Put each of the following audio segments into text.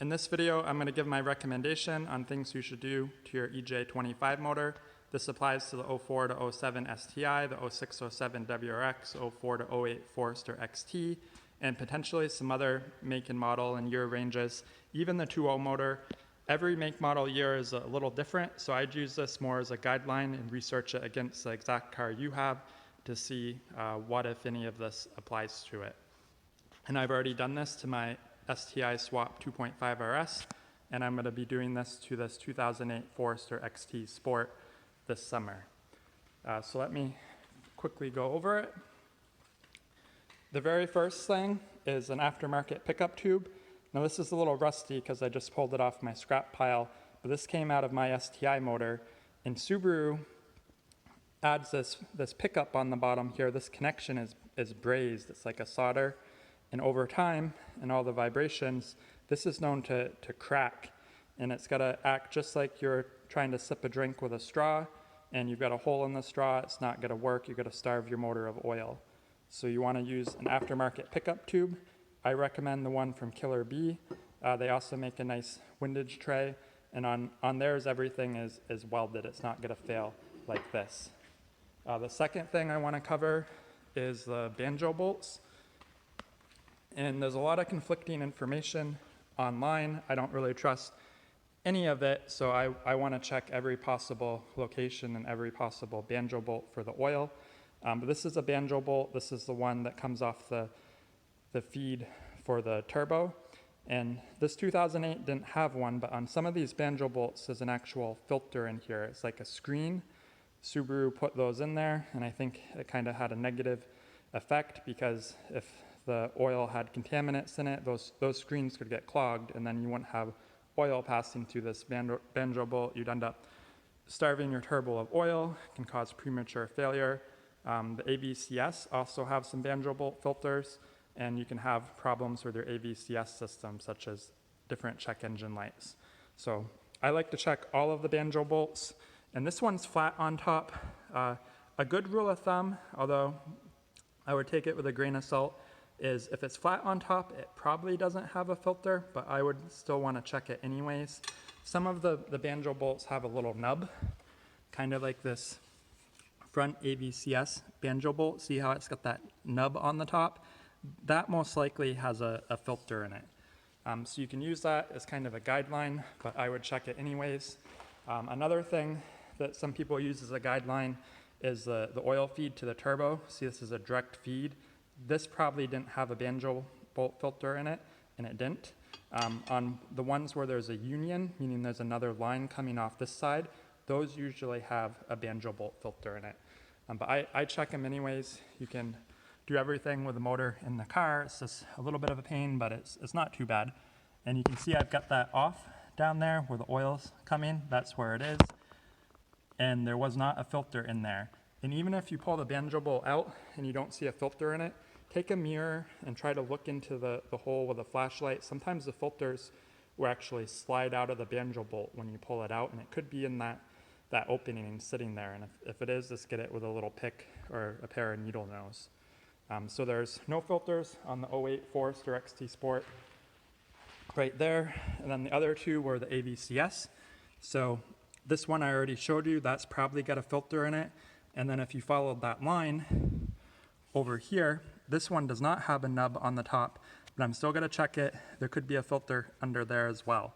In this video, I'm going to give my recommendation on things you should do to your EJ25 motor. This applies to the 04 to 07 STI, the 06-07 WRX, 04 to 08 Forester XT, and potentially some other make and model and year ranges. Even the 2.0 motor, every make model year is a little different, so I'd use this more as a guideline and research it against the exact car you have to see what, if any, of this applies to it. And I've already done this to my STI Swapped 2.5 RS, and I'm going to be doing this to this 2008 Forester XT Sport this summer. So let me quickly go over it. The very first thing is an aftermarket pickup tube. Now this is a little rusty because I just pulled it off my scrap pile, but this came out of my STI motor, and Subaru adds this pickup on the bottom here. This connection is brazed. It's like a solder. And over time, and all the vibrations, this is known to crack. And it's got to act just like you're trying to sip a drink with a straw, and you've got a hole in the straw. It's not going to work. You're going to starve your motor of oil. So you want to use an aftermarket pickup tube. I recommend the one from Killer B. They also make a nice windage tray. And on theirs, everything is welded. It's not going to fail like this. The second thing I want to cover is the Banjo Bolts. And there's a lot of conflicting information online. I don't really trust any of it, so I want to check every possible location and every possible banjo bolt for the oil. But this is a banjo bolt. This is the one that comes off the feed for the turbo. And this 2008 didn't have one, but on some of these banjo bolts, there's an actual filter in here. It's like a screen. Subaru put those in there, and I think it kind of had a negative effect because if the oil had contaminants in it, those screens could get clogged, and then you wouldn't have oil passing through this banjo bolt. You'd end up starving your turbo of oil, can cause premature failure. The AVCS also have some banjo bolt filters, and you can have problems with your AVCS system, such as different check engine lights. So I like to check all of the banjo bolts, and this one's flat on top. A good rule of thumb, although I would take it with a grain of salt, is if it's flat on top, it probably doesn't have a filter, but I would still want to check it anyways. Some of the banjo bolts have a little nub, kind of like this front AVCS banjo bolt. See how it's got that nub on the top? That most likely has a filter in it. So you can use that as kind of a guideline, but I would check it anyways. Another thing that some people use as a guideline is the oil feed to the turbo. See, this is a direct feed. This probably didn't have a banjo bolt filter in it, and it didn't. On the ones where there's a union, meaning there's another line coming off this side, those usually have a banjo bolt filter in it. But I check them anyways. You can do everything with the motor in the car. It's just a little bit of a pain, but it's not too bad. And you can see I've got that off down there where the oil's coming. That's where it is. And there was not a filter in there. And even if you pull the banjo bolt out and you don't see a filter in it, take a mirror and try to look into the hole with a flashlight. Sometimes the filters will actually slide out of the banjo bolt when you pull it out, and it could be in that opening sitting there. And if it is, just get it with a little pick or a pair of needle nose. So there's no filters on the 08 Forester XT Sport right there. And then the other two were the AVCS. So this one I already showed you, that's probably got a filter in it. And then if you followed that line over here, this one does not have a nub on the top, but I'm still going to check it. There could be a filter under there as well.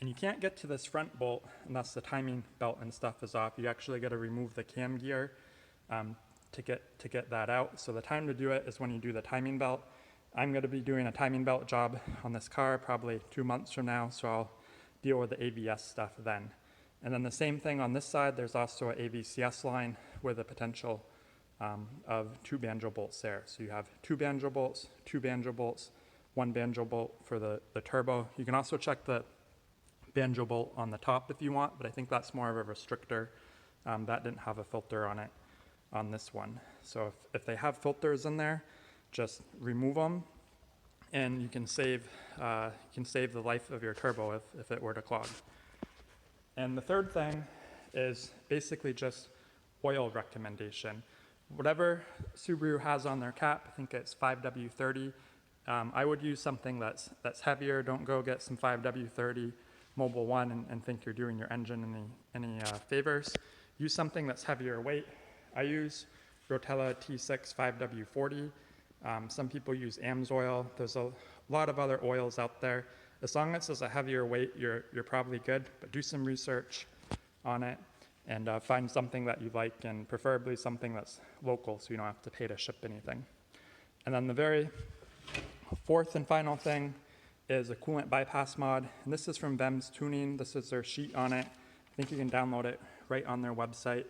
And you can't get to this front bolt unless the timing belt and stuff is off. You actually got to remove the cam gear to get that out. So the time to do it is when you do the timing belt. I'm going to be doing a timing belt job on this car probably 2 months from now, so I'll deal with the ABS stuff then. And then the same thing on this side, there's also an AVCS line with a potential of 2 banjo bolts there. So you have 2 banjo bolts, 2 banjo bolts, 1 banjo bolt for the turbo. You can also check the banjo bolt on the top if you want, but I think that's more of a restrictor. That didn't have a filter on it on this one. So if they have filters in there, just remove them, and you can save the life of your turbo if it were to clog. And the third thing is basically just oil recommendation. Whatever Subaru has on their cap, I think it's 5W30, I would use something that's heavier. Don't go get some 5W30 Mobile 1 and think you're doing your engine any favors. Use something that's heavier weight. I use Rotella T6 5W40. Some people use AMSOIL. There's a lot of other oils out there. As long as it's a heavier weight, you're probably good, but do some research on it and find something that you like, and preferably something that's local so you don't have to pay to ship anything. And then the very fourth and final thing is a Coolant Bypass Mod. And this is from VEMS Tuning. This is their sheet on it. I think you can download it right on their website.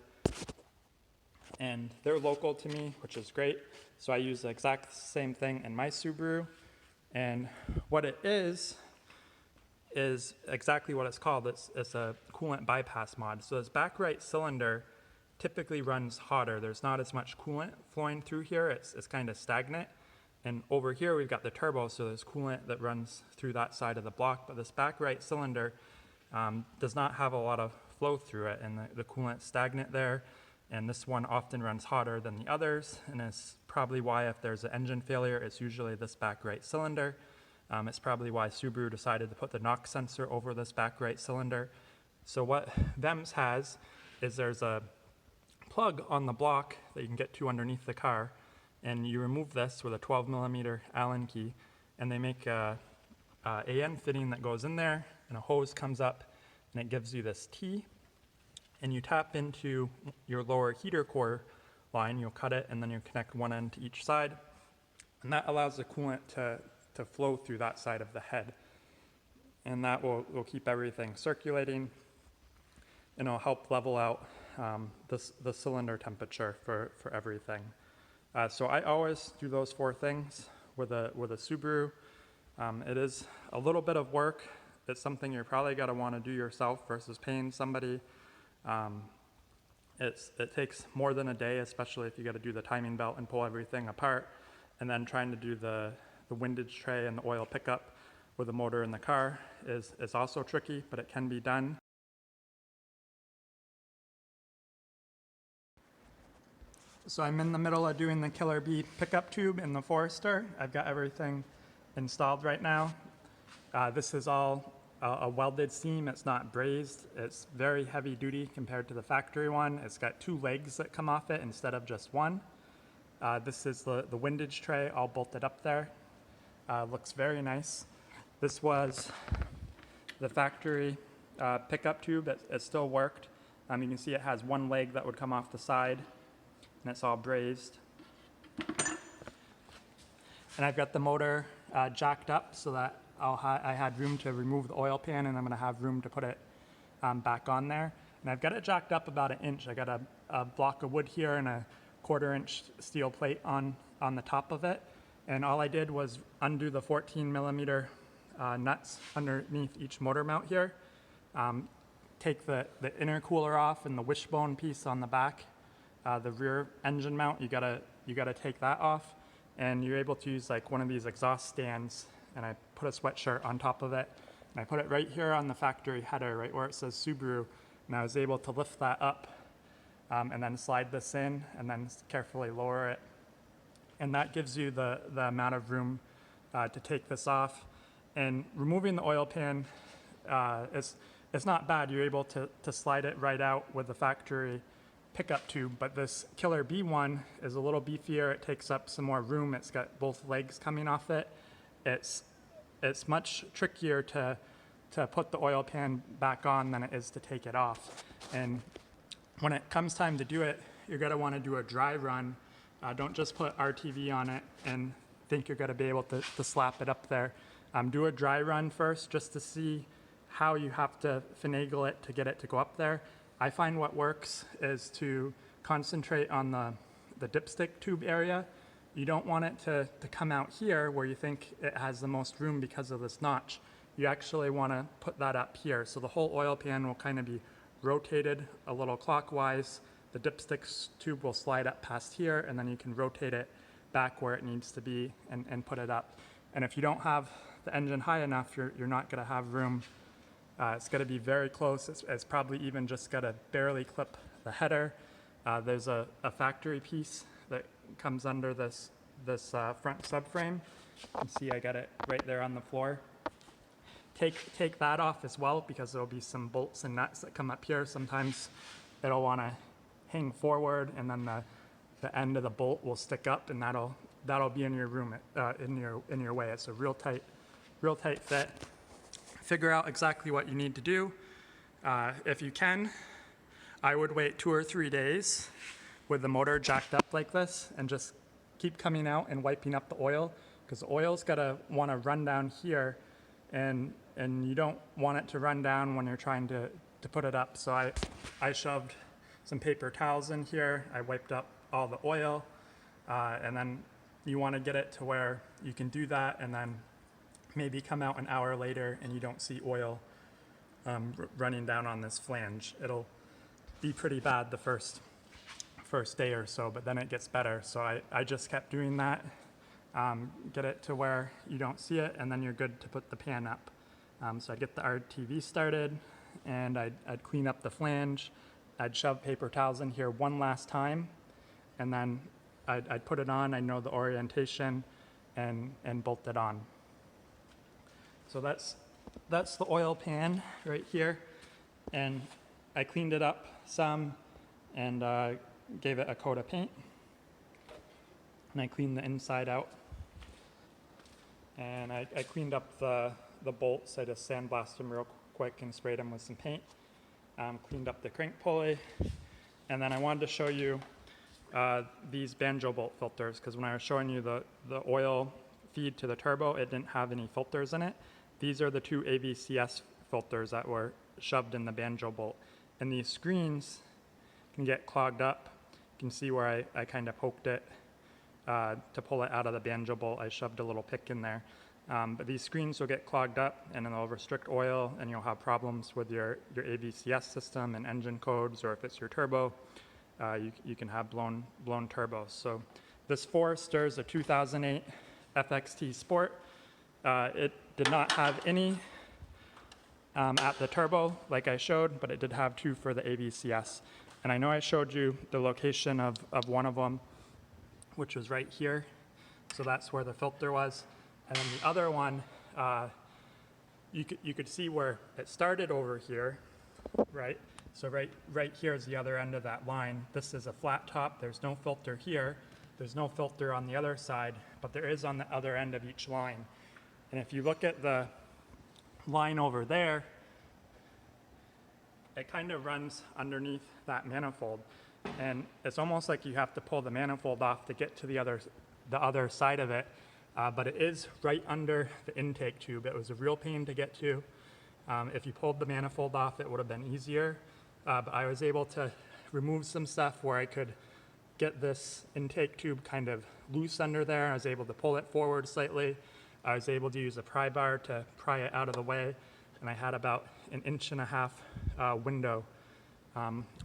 And they're local to me, which is great. So I use the exact same thing in my Subaru. And what it is exactly what it's called. It's a coolant bypass mod. So this back right cylinder typically runs hotter. There's not as much coolant flowing through here. It's kind of stagnant. And over here we've got the turbo, so there's coolant that runs through that side of the block. But this back right cylinder does not have a lot of flow through it, and the coolant's stagnant there. And this one often runs hotter than the others, and it's probably why if there's an engine failure, it's usually this back right cylinder. It's probably why Subaru decided to put the knock sensor over this back right cylinder. So what VEMS has is there's a plug on the block that you can get to underneath the car, and you remove this with a 12mm Allen key, and they make a AN fitting that goes in there, and a hose comes up, and it gives you this T, and you tap into your lower heater core line. You'll cut it, and then you connect one end to each side, and that allows the coolant to flow through that side of the head. And that will keep everything circulating, and it'll help level out the cylinder temperature for everything. So I always do those four things with a Subaru. It is a little bit of work. It's something you're probably going to want to do yourself versus paying somebody. It takes more than a day, especially if you got to do the timing belt and pull everything apart, and then trying to do the windage tray and the oil pickup with the motor in the car is also tricky, but it can be done. So I'm in the middle of doing the Killer Bee pickup tube in the Forester. I've got everything installed right now. This is all a welded seam. It's not brazed. It's very heavy duty compared to the factory one. It's got two legs that come off it instead of just one. This is the windage tray all bolted up there. Looks very nice. This was the factory pickup tube. It still worked. You can see it has one leg that would come off the side, and it's all brazed. And I've got the motor jacked up so that I had room to remove the oil pan, and I'm going to have room to put it back on there. And I've got it jacked up about 1 inch. I got a block of wood here and a 1/4 inch steel plate on the top of it. And all I did was undo the 14mm nuts underneath each motor mount here. Take the intercooler off and the wishbone piece on the back. The rear engine mount, you gotta take that off, and you're able to use like one of these exhaust stands. And I put a sweatshirt on top of it, and I put it right here on the factory header, right where it says Subaru. And I was able to lift that up and then slide this in, and then carefully lower it. And that gives you the amount of room to take this off. And removing the oil pan, it's not bad. You're able to slide it right out with the factory pickup tube, but this Killer Bee one is a little beefier. It takes up some more room. It's got both legs coming off it. It's much trickier to put the oil pan back on than it is to take it off. And when it comes time to do it, you're gonna wanna do a dry run. Don't just put RTV on it and think you're gonna be able to slap it up there. Do a dry run first just to see how you have to finagle it to get it to go up there. I find what works is to concentrate on the dipstick tube area. You don't want it to come out here where you think it has the most room because of this notch. You actually want to put that up here. So the whole oil pan will kind of be rotated a little clockwise. The dipstick tube will slide up past here, and then you can rotate it back where it needs to be and put it up. And if you don't have the engine high enough, you're not going to have room. It's going to be very close. It's probably even just got to barely clip the header. There's a factory piece that comes under this this front subframe. You can see I got it right there on the floor. Take that off as well, because there'll be some bolts and nuts that come up here. Sometimes it'll want to hang forward, and then the end of the bolt will stick up, and that'll be in your room, in your way. It's a real tight fit. Figure out exactly what you need to do. If you can, I would wait 2 or 3 days with the motor jacked up like this, and just keep coming out and wiping up the oil, because the oil's gotta want to run down here, and you don't want it to run down when you're trying to put it up. So I shoved some paper towels in here. I wiped up all the oil, and then you want to get it to where you can do that, and then maybe come out an hour later and you don't see oil running down on this flange. It'll be pretty bad the first day or so, but then it gets better. So I just kept doing that. Get it to where you don't see it, and then you're good to put the pan up. So I'd get the RTV started, and I'd clean up the flange. I'd shove paper towels in here one last time, and then I'd put it on. I know the orientation, and bolt it on. So that's the oil pan right here, and I cleaned it up some and gave it a coat of paint, and I cleaned the inside out, and I cleaned up the bolts. I just sandblasted them real quick and sprayed them with some paint. Cleaned up the crank pulley, and then I wanted to show you these Banjo Bolt filters, because when I was showing you the oil feed to the turbo, it didn't have any filters in it. These are the 2 AVCS filters that were shoved in the Banjo Bolt, and these screens can get clogged up. You can see where I kind of poked it to pull it out of the Banjo Bolt. I shoved a little pick in there. But these screens will get clogged up, and then they'll restrict oil, and you'll have problems with your AVCS system and engine codes, or if it's your turbo, you can have blown turbos. So this Forester is a 2008 FXT Sport. It did not have any at the turbo like I showed, but it did have 2 for the AVCS. And I know I showed you the location of one of them, which was right here. So that's where the filter was. And then the other one, you could see where it started over here, right? So right here is the other end of that line. This is a flat top. There's no filter here. There's no filter on the other side, but there is on the other end of each line. And if you look at the line over there, it kind of runs underneath that manifold. And it's almost like you have to pull the manifold off to get to the other side of it. But it is right under the intake tube. It was a real pain to get to. If you pulled the manifold off, it would have been easier. But I was able to remove some stuff where I could get this intake tube kind of loose under there. I was able to pull it forward slightly. I was able to use a pry bar to pry it out of the way. And I had about 1.5 inch window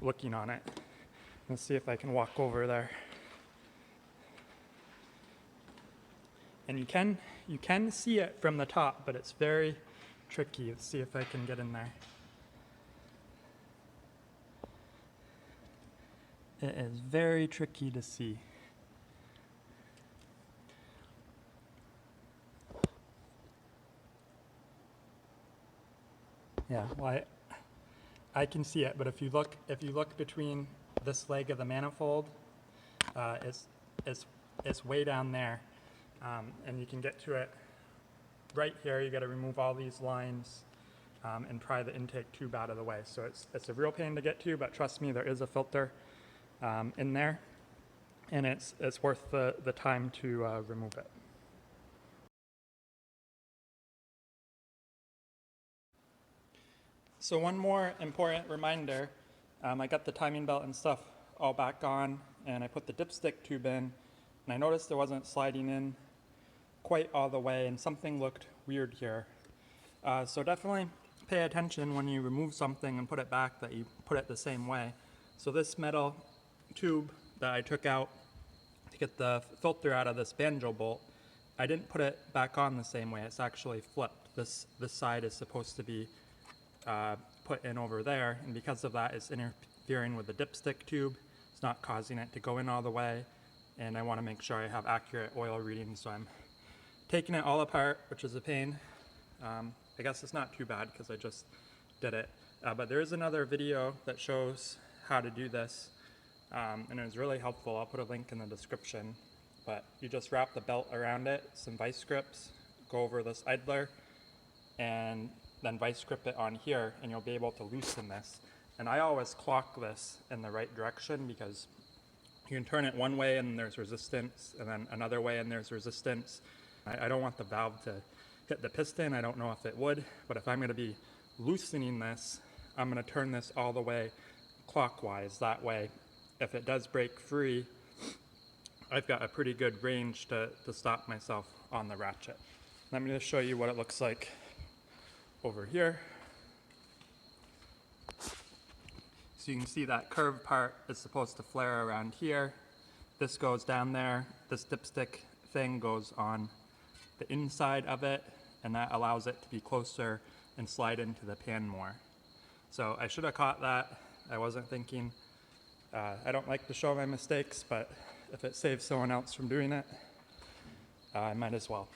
looking on it. Let's see if I can walk over there. And you can see it from the top, but it's very tricky. Let's see if I can get in there. It is very tricky to see. Yeah, well, I can see it, but if you look between this leg of the manifold, it's way down there. And you can get to it right here. You got to remove all these lines and pry the intake tube out of the way. So it's a real pain to get to, but trust me, there is a filter in there, and it's worth the time to remove it. So one more important reminder, I got the timing belt and stuff all back on, and I put the dipstick tube in, and I noticed it wasn't sliding in quite all the way, and something looked weird here. So definitely pay attention when you remove something and put it back that you put it the same way. So this metal tube that I took out to get the filter out of this Banjo Bolt, I didn't put it back on the same way. It's actually flipped. This side is supposed to be put in over there, and because of that, it's interfering with the dipstick tube. It's not causing it to go in all the way, and I want to make sure I have accurate oil readings, so I'm taking it all apart, which is a pain. I guess it's not too bad because I just did it. But there is another video that shows how to do this, and it was really helpful. I'll put a link in the description. But you just wrap the belt around it, some vice grips, go over this idler, and then vice grip it on here, and you'll be able to loosen this. And I always clock this in the right direction because you can turn it one way and there's resistance, and then another way and there's resistance. I don't want the valve to hit the piston. I don't know if it would, but if I'm going to be loosening this, I'm going to turn this all the way clockwise. That way, if it does break free, I've got a pretty good range to stop myself on the ratchet. Let me just show you what it looks like over here. So you can see that curved part is supposed to flare around here. This goes down there. This dipstick thing goes on the inside of it, and that allows it to be closer and slide into the pan more. So I should have caught that. I wasn't thinking. I don't like to show my mistakes, but if it saves someone else from doing it, I might as well.